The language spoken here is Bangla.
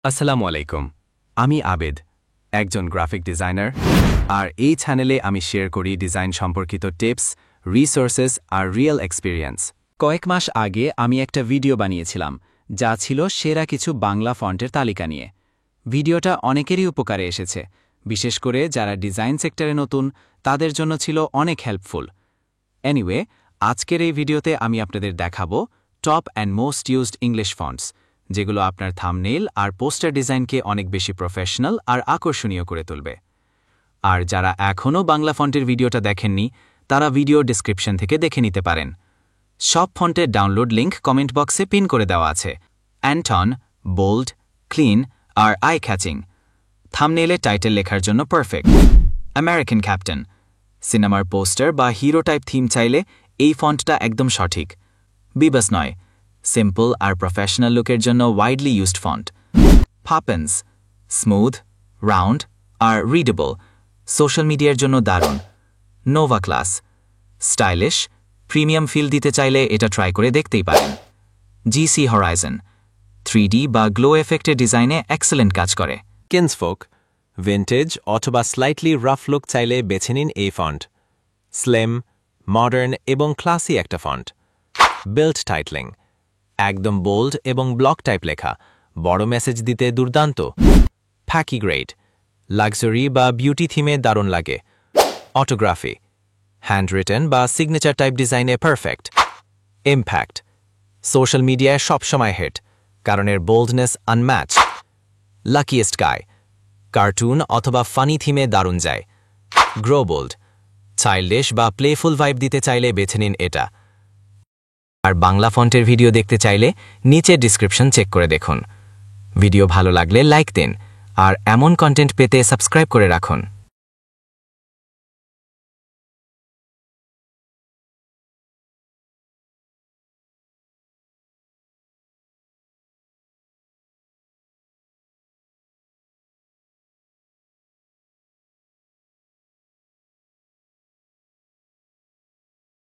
আসসালামু আলাইকুম। আমি আবেদ, একজন গ্রাফিক ডিজাইনার, আর এই চ্যানেলে আমি শেয়ার করি ডিজাইন সম্পর্কিত টিপস, রিসোর্সেস আর রিয়েল এক্সপেরিয়েন্স। কয়েক মাস আগে আমি একটা ভিডিও বানিয়েছিলাম যা ছিল সেরা কিছু বাংলা ফন্টের তালিকা নিয়ে। ভিডিওটা অনেকেরই উপকারে এসেছে, বিশেষ করে যারা ডিজাইন সেক্টরে নতুন, তাদের জন্য ছিল অনেক হেল্পফুল। এনিওয়ে, আজকের এই ভিডিওতে আমি আপনাদের দেখাবো top and most used English fonts, যেগুলো আপনার থাম্বনেইল আর পোস্টার ডিজাইনকে অনেক বেশি প্রফেশনাল আর আকর্ষণীয় করে তুলবে। আর যারা এখনও বাংলা ফন্টের ভিডিওটা দেখেননি, তারা ভিডিও ডেসক্রিপশন থেকে দেখে নিতে পারেন। সব ফন্টের ডাউনলোড লিঙ্ক কমেন্ট বক্সে পিন করে দেওয়া আছে। অ্যান্টন, বোল্ড, ক্লিন আর আই ক্যাচিং। থাম্বনেইলে টাইটেল লেখার জন্য পারফেক্ট। আমেরিকান ক্যাপ্টেন, সিনেমার পোস্টার বা হিরো টাইপ থিম চাইলে এই ফন্টটা একদম সঠিক। বিবাস নয়, সিম্পল আর প্রফেশনাল লুকের জন্য widely used font. Poppins, smooth, round আর রিডেবল, সোশ্যাল মিডিয়ার জন্য দারুণ। Nova class, stylish, premium feel দিতে চাইলে এটা ট্রাই করে দেখতেই পারেন। জিসি হরাইজন, 3D বা গ্লো এফেক্টের ডিজাইনে এক্সেলেন্ট কাজ করে। কিন্সফোক, ভিন্টেজ অথবা স্লাইটলি রাফ লুক চাইলে বেছে নিন এই ফন্ট। স্লিম, মডার্ন এবং ক্লাসি একটা ফন্ট। বিল্ট টাইটলিং, একদম বোল্ড এবং ব্লক টাইপ লেখা, বড় মেসেজ দিতে দুর্দান্ত। ফ্যাকি গ্রেড, লাক্সারি বা বিউটি থিমে দারুণ লাগে। অটোগ্রাফি, হ্যান্ড রিটেন বা সিগনেচার টাইপ ডিজাইনে পারফেক্ট। ইম্প্যাক্ট, সোশ্যাল মিডিয়ায় সবসময় হিট, কারণ এর বোল্ডনেস আনম্যাচ। লাকিয়েস্ট গাই, কার্টুন অথবা ফানি থিমে দারুণ যায়। গ্রো বোল্ড, চাইল্ডিশ বা প্লেফুল ভাইব দিতে চাইলে বেছে নিন এটা। আর বাংলা ফন্টের ভিডিও দেখতে চাইলে নিচের ডিসক্রিপশন চেক করে দেখুন। ভিডিও ভালো লাগলে লাইক দিন, আর এমন কন্টেন্ট পেতে সাবস্ক্রাইব করে রাখুন।